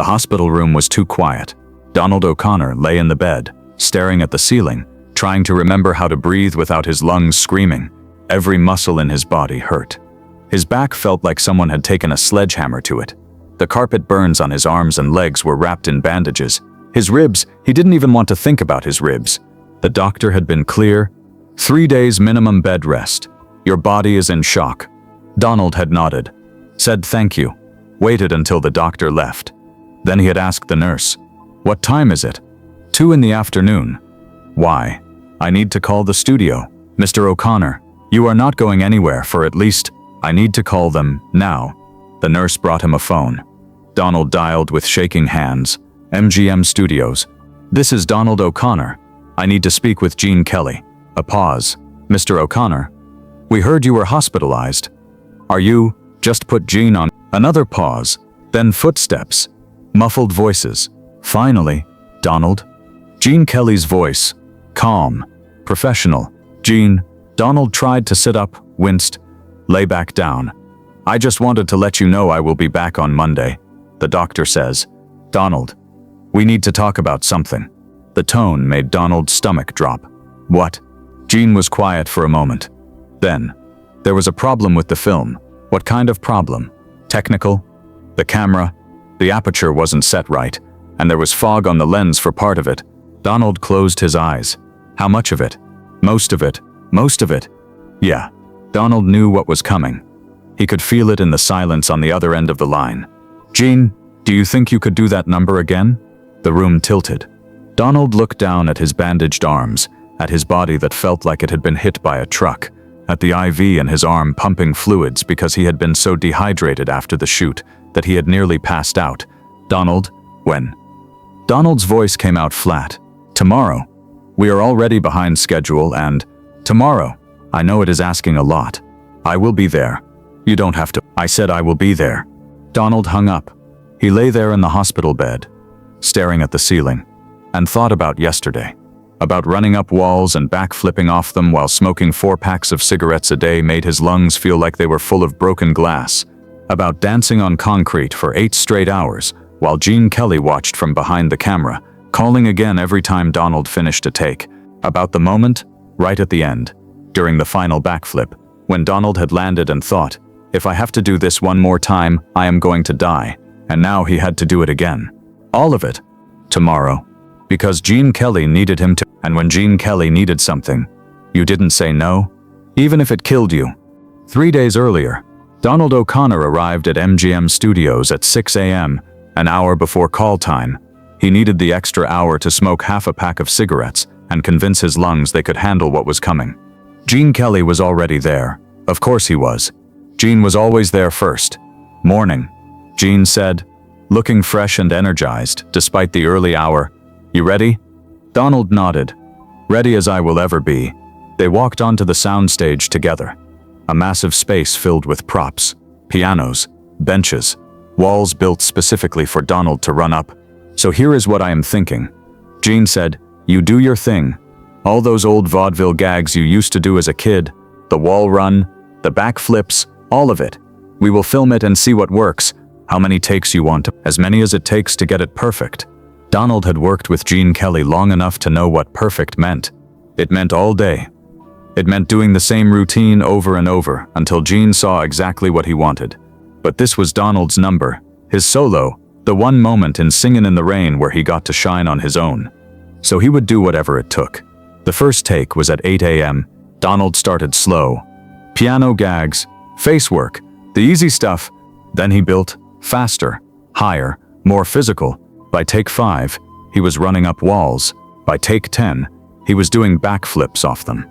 The hospital room was too quiet. Donald O'Connor lay in the bed, staring at the ceiling, trying to remember how to breathe without his lungs screaming. Every muscle in his body hurt. His back felt like someone had taken a sledgehammer to it. The carpet burns on his arms and legs were wrapped in bandages. His ribs, he didn't even want to think about his ribs. The doctor had been clear. 3 days minimum bed rest. Your body is in shock. Donald had nodded, said thank you, waited until the doctor left. Then he had asked the nurse, "What time is it?" 2 in the afternoon. "Why?" "I need to call the studio." "Mr. O'Connor, you are not going anywhere for at least—" "I need to call them now." The nurse brought him a phone. Donald dialed with shaking hands. "MGM Studios. This is Donald O'Connor. I need to speak with Gene Kelly." A pause. "Mr. O'Connor, we heard you were hospitalized. Are you—" "Just put Gene on." Another pause. Then footsteps. Muffled voices. Finally, "Donald?" Gene Kelly's voice. Calm. Professional. "Gene." Donald tried to sit up, winced. "Lay back down. I just wanted to let you know I will be back on Monday." The doctor says, "Donald, we need to talk about something." The tone made Donald's stomach drop. "What?" Gene was quiet for a moment. Then, "There was a problem with the film." "What kind of problem?" "Technical. The camera. The aperture wasn't set right, and there was fog on the lens for part of it." Donald closed his eyes. "How much of it?" "Most of it." "Most of it?" "Yeah." Donald knew what was coming. He could feel it in the silence on the other end of the line. "Gene, do you think you could do that number again?" The room tilted. Donald looked down at his bandaged arms, at his body that felt like it had been hit by a truck, at the IV in his arm pumping fluids because he had been so dehydrated after the shoot that he had nearly passed out. "Donald, when?" Donald's voice came out flat. "Tomorrow. We are already behind schedule and—" "Tomorrow. I know it is asking a lot. I will be there." "You don't have to." "I said I will be there." Donald hung up. He lay there in the hospital bed, staring at the ceiling, and thought about yesterday. About running up walls and backflipping off them while smoking 4 packs of cigarettes a day made his lungs feel like they were full of broken glass. About dancing on concrete for 8 straight hours while Gene Kelly watched from behind the camera, calling again every time Donald finished a take. About the moment, right at the end, during the final backflip, when Donald had landed and thought, "If I have to do this one more time, I am going to die." And now he had to do it again. All of it. Tomorrow. Because Gene Kelly needed him to. And when Gene Kelly needed something, you didn't say no, even if it killed you. 3 days earlier, Donald O'Connor arrived at MGM Studios at 6 a.m., an hour before call time. He needed the extra hour to smoke half a pack of cigarettes and convince his lungs they could handle what was coming. Gene Kelly was already there. Of course he was. Gene was always there first. "Morning," Gene said, looking fresh and energized despite the early hour. "You ready?" Donald nodded. "Ready as I will ever be." They walked onto the soundstage together. A massive space filled with props, pianos, benches, walls built specifically for Donald to run up. "So here is what I am thinking." Gene said, "You do your thing. All those old vaudeville gags you used to do as a kid, the wall run, the backflips, all of it. We will film it and see what works. How many takes you want? As many as it takes to get it perfect." Donald had worked with Gene Kelly long enough to know what perfect meant. It meant all day. It meant doing the same routine over and over until Gene saw exactly what he wanted. But this was Donald's number, his solo, the one moment in Singin' in the Rain where he got to shine on his own. So he would do whatever it took. The first take was at 8 a.m. Donald started slow. Piano gags, face work, the easy stuff. Then he built faster, higher, more physical. By take 5, he was running up walls. By take 10, he was doing backflips off them.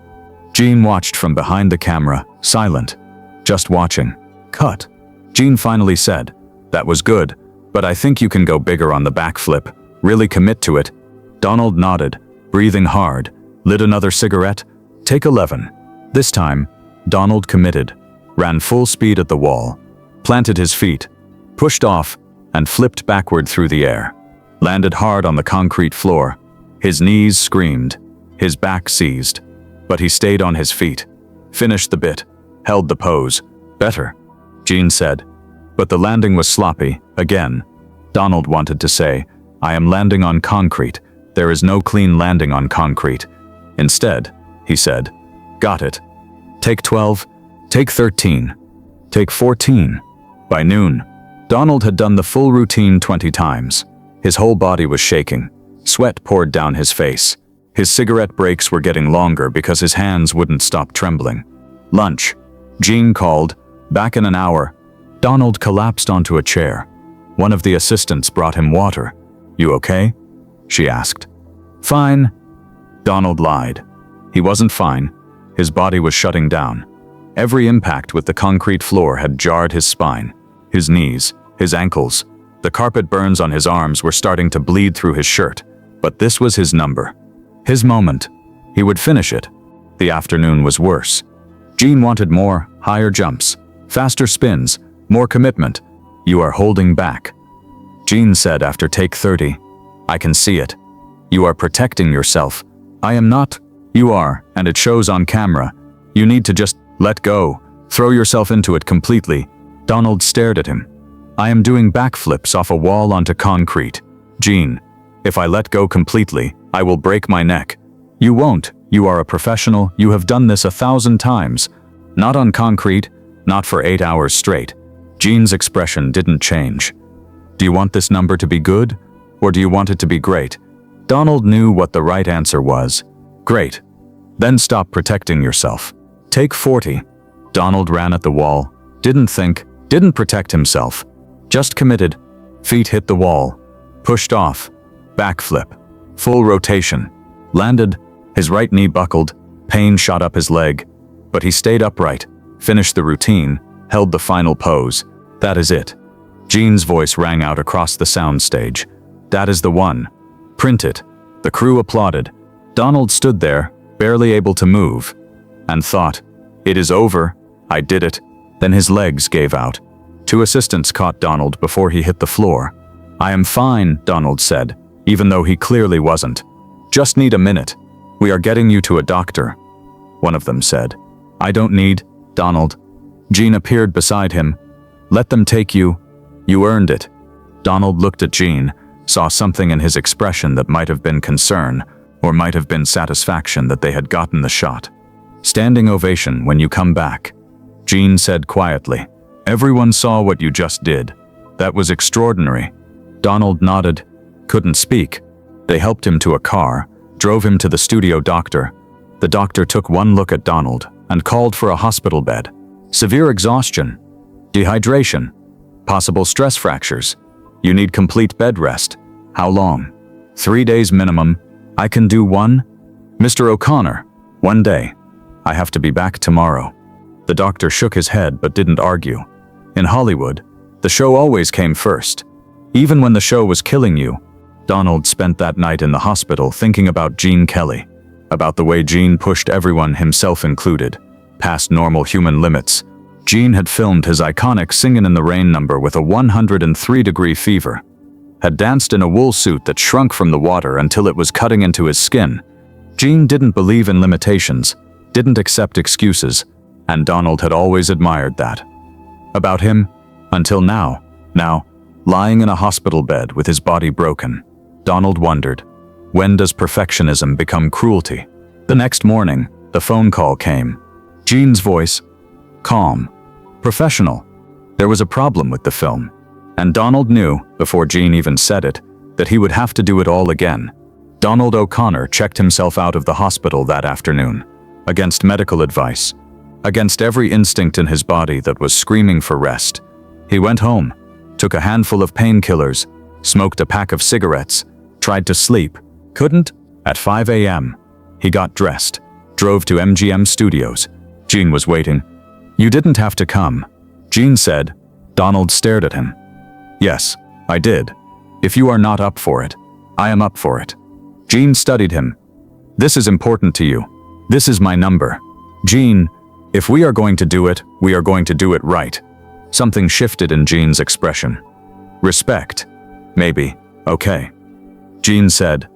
Gene watched from behind the camera, silent, just watching. Cut. Gene finally said, "That was good, but I think you can go bigger on the backflip. Really commit to it." Donald nodded, breathing hard, lit another cigarette. Take 11. This time, Donald committed, ran full speed at the wall, planted his feet, pushed off, and flipped backward through the air. Landed hard on the concrete floor. His knees screamed, his back seized. But he stayed on his feet, finished the bit, held the pose. "Better," Gene said. But the landing was sloppy, again. Donald wanted to say, "I am landing on concrete. There is no clean landing on concrete." Instead, he said, "Got it. Take 12, take 13, take 14. By noon, Donald had done the full routine 20 times. His whole body was shaking. Sweat poured down his face. His cigarette breaks were getting longer because his hands wouldn't stop trembling. Lunch. Jean called. Back in an hour. Donald collapsed onto a chair. One of the assistants brought him water. "You okay?" she asked. "Fine." Donald lied. He wasn't fine. His body was shutting down. Every impact with the concrete floor had jarred his spine, his knees, his ankles. The carpet burns on his arms were starting to bleed through his shirt. But this was his number. His moment. He would finish it. The afternoon was worse. Jean wanted more, higher jumps, faster spins, more commitment. "You are holding back." Jean said after take 30, "I can see it. You are protecting yourself." "I am not." "You are, and it shows on camera. You need to just let go. Throw yourself into it completely." Donald stared at him. "I am doing backflips off a wall onto concrete." "Jean, if I let go completely, I will break my neck." "You won't. You are a professional. You have done this 1,000 times. Not on concrete, not for 8 hours straight." Jean's expression didn't change. "Do you want this number to be good, or do you want it to be great?" Donald knew what the right answer was. Great. Then stop protecting yourself. Take 40. Donald ran at the wall. Didn't think, didn't protect himself. Just committed. Feet hit the wall. Pushed off. Backflip. Full rotation. Landed. His right knee buckled. Pain shot up his leg. But he stayed upright. Finished the routine. Held the final pose. "That is it." Jean's voice rang out across the soundstage. "That is the one. Print it." The crew applauded. Donald stood there, barely able to move, and thought, "It is over. I did it." Then his legs gave out. 2 assistants caught Donald before he hit the floor. "I am fine," Donald said, even though he clearly wasn't. "Just need a minute. We are getting you to a doctor," one of them said. "I don't need." "Donald." Jean appeared beside him. "Let them take you. You earned it." Donald looked at Jean, saw something in his expression that might have been concern, or might have been satisfaction that they had gotten the shot. "Standing ovation when you come back," Jean said quietly. "Everyone saw what you just did. That was extraordinary." Donald nodded, couldn't speak. They helped him to a car, drove him to the studio doctor. The doctor took one look at Donald and called for a hospital bed. "Severe exhaustion, dehydration, possible stress fractures. You need complete bed rest." "How long?" 3 days minimum. "I can do 1. Mr. O'Connor, 1 day. I have to be back tomorrow." The doctor shook his head but didn't argue. In Hollywood, the show always came first. Even when the show was killing you. Donald spent that night in the hospital thinking about Gene Kelly, about the way Gene pushed everyone, himself included, past normal human limits. Gene had filmed his iconic Singin' in the Rain number with a 103-degree fever, had danced in a wool suit that shrunk from the water until it was cutting into his skin. Gene didn't believe in limitations, didn't accept excuses, and Donald had always admired that. About him, until now, lying in a hospital bed with his body broken, Donald wondered, when does perfectionism become cruelty? The next morning, the phone call came. Gene's voice, calm, professional. There was a problem with the film, and Donald knew, before Gene even said it, that he would have to do it all again. Donald O'Connor checked himself out of the hospital that afternoon, against medical advice, against every instinct in his body that was screaming for rest. He went home, took a handful of painkillers, smoked a pack of cigarettes, tried to sleep, couldn't. At 5 a.m., he got dressed, drove to MGM Studios. Gene was waiting. "You didn't have to come," Gene said. Donald stared at him. "Yes, I did. If you are not up for it, I am up for it." Gene studied him. "This is important to you. This is my number. Gene, if we are going to do it, we are going to do it right." Something shifted in Gene's expression. "Respect. Maybe. Okay." Gene said,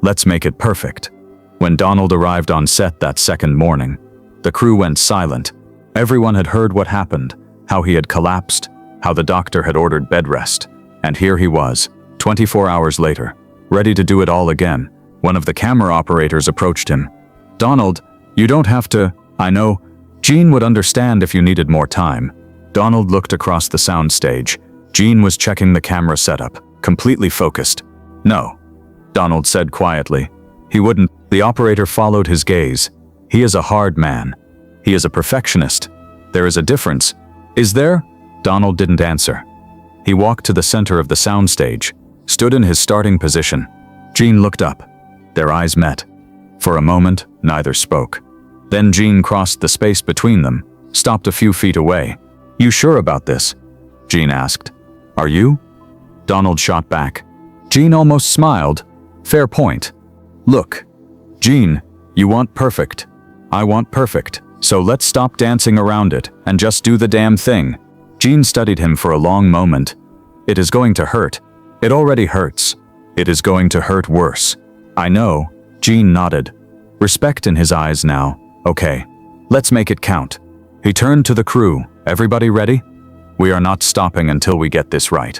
"Let's make it perfect." When Donald arrived on set that second morning, the crew went silent. Everyone had heard what happened, how he had collapsed, how the doctor had ordered bed rest, And here he was, 24 hours later, ready to do it all again. One of the camera operators approached him. "Donald, you don't have to, I know. Gene would understand if you needed more time." Donald looked across the soundstage. Gene was checking the camera setup, completely focused. "No," Donald said quietly. "He wouldn't." The operator followed his gaze. "He is a hard man. He is a perfectionist. There is a difference." "Is there?" Donald didn't answer. He walked to the center of the soundstage, stood in his starting position. Gene looked up. Their eyes met. For a moment, neither spoke. Then Gene crossed the space between them, stopped a few feet away. "You sure about this?" Gene asked. "Are you?" Donald shot back. Gene almost smiled. "Fair point. Look, Gene, you want perfect. I want perfect. So let's stop dancing around it and just do the damn thing." Gene studied him for a long moment. "It is going to hurt. It already hurts. It is going to hurt worse." "I know." Gene nodded. Respect in his eyes now. "Okay, let's make it count." He turned to the crew. "Everybody ready? We are not stopping until we get this right."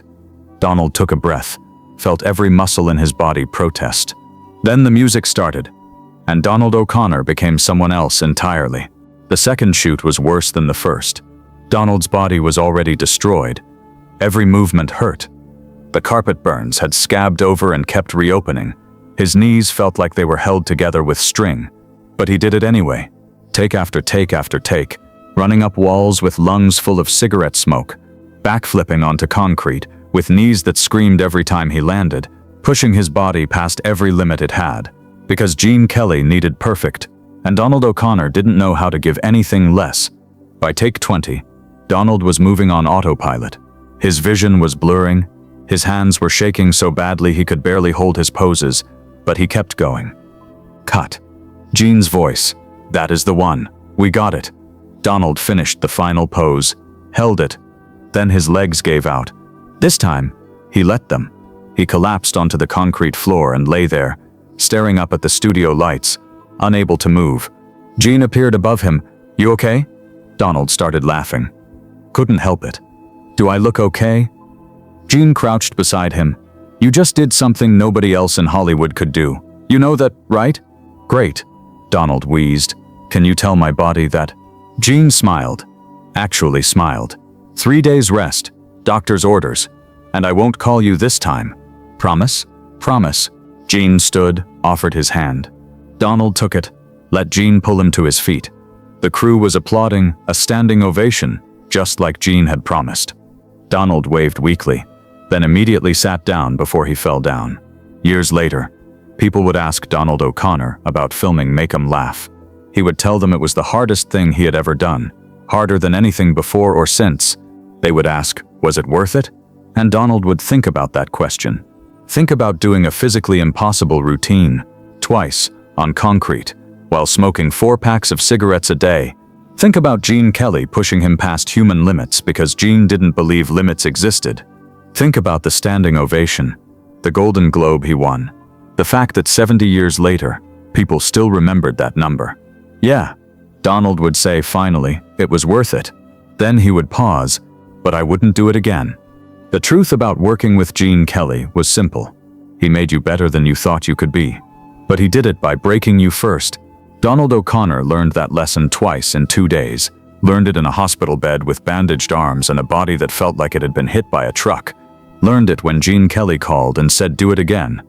Donald took a breath, felt every muscle in his body protest. Then the music started, and Donald O'Connor became someone else entirely. The second shoot was worse than the first. Donald's body was already destroyed. Every movement hurt. The carpet burns had scabbed over and kept reopening. His knees felt like they were held together with string. But he did it anyway, take after take after take, running up walls with lungs full of cigarette smoke, backflipping onto concrete with knees that screamed every time he landed, pushing his body past every limit it had. Because Gene Kelly needed perfect, and Donald O'Connor didn't know how to give anything less. By take 20, Donald was moving on autopilot. His vision was blurring. His hands were shaking so badly he could barely hold his poses, but he kept going. Cut. Gene's voice. "That is the one. We got it." Donald finished the final pose, held it. Then his legs gave out. This time, he let them. He collapsed onto the concrete floor and lay there, staring up at the studio lights, unable to move. Gene appeared above him. "You okay?" Donald started laughing. Couldn't help it. "Do I look okay?" Gene crouched beside him. "You just did something nobody else in Hollywood could do. You know that, right?" "Great," Donald wheezed. "Can you tell my body that?" Gene smiled. Actually smiled. 3 days rest, doctor's orders, and I won't call you this time. Promise? Promise. Gene stood, offered his hand. Donald took it, let Gene pull him to his feet. The crew was applauding, a standing ovation, just like Gene had promised. Donald waved weakly, then immediately sat down before he fell down. Years later, people would ask Donald O'Connor about filming Make 'em Laugh. He would tell them it was the hardest thing he had ever done, harder than anything before or since. They would ask, was it worth it? And Donald would think about that question. Think about doing a physically impossible routine, twice, on concrete, while smoking 4 packs of cigarettes a day. Think about Gene Kelly pushing him past human limits because Gene didn't believe limits existed. Think about the standing ovation, the Golden Globe he won, the fact that 70 years later, people still remembered that number. Yeah, Donald would say finally, it was worth it. Then he would pause, but I wouldn't do it again. The truth about working with Gene Kelly was simple. He made you better than you thought you could be. But he did it by breaking you first. Donald O'Connor learned that lesson twice in 2 days. Learned it in a hospital bed with bandaged arms and a body that felt like it had been hit by a truck. Learned it when Gene Kelly called and said do it again.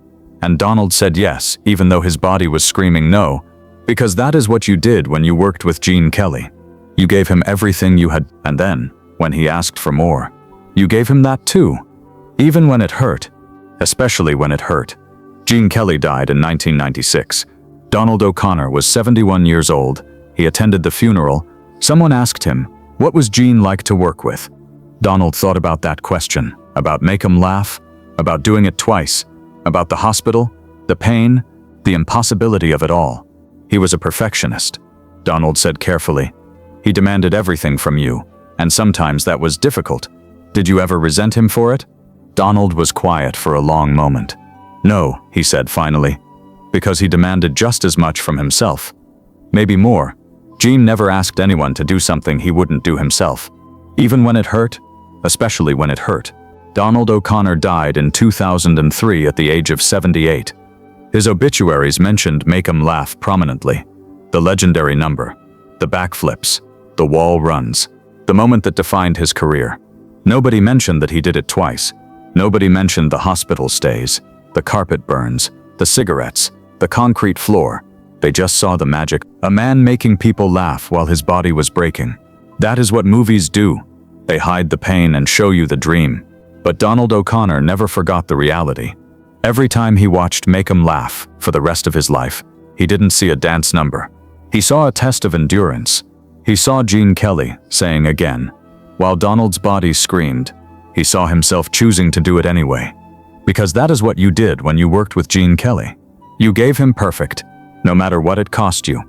And Donald said yes, even though his body was screaming no, because that is what you did when you worked with Gene Kelly. You gave him everything you had, and then, when he asked for more, you gave him that too. Even when it hurt. Especially when it hurt. Gene Kelly died in 1996. Donald O'Connor was 71 years old. He attended the funeral. Someone asked him, what was Gene like to work with? Donald thought about that question, about Make 'em Laugh, about doing it twice, about the hospital, the pain, the impossibility of it all. He was a perfectionist, Donald said carefully. He demanded everything from you, and sometimes that was difficult. Did you ever resent him for it? Donald was quiet for a long moment. No, he said finally, because he demanded just as much from himself. Maybe more. Gene never asked anyone to do something he wouldn't do himself. Even when it hurt, especially when it hurt. Donald O'Connor died in 2003 at the age of 78. His obituaries mentioned "Make 'em laugh" prominently. The legendary number, the backflips, the wall runs, the moment that defined his career. Nobody mentioned that he did it twice. Nobody mentioned the hospital stays, the carpet burns, the cigarettes, the concrete floor. They just saw the magic, a man making people laugh while his body was breaking. That is what movies do. They hide the pain and show you the dream. But Donald O'Connor never forgot the reality. Every time he watched "Make 'em Laugh" for the rest of his life, he didn't see a dance number. He saw a test of endurance. He saw Gene Kelly saying again. While Donald's body screamed, he saw himself choosing to do it anyway. Because that is what you did when you worked with Gene Kelly. You gave him perfect, no matter what it cost you.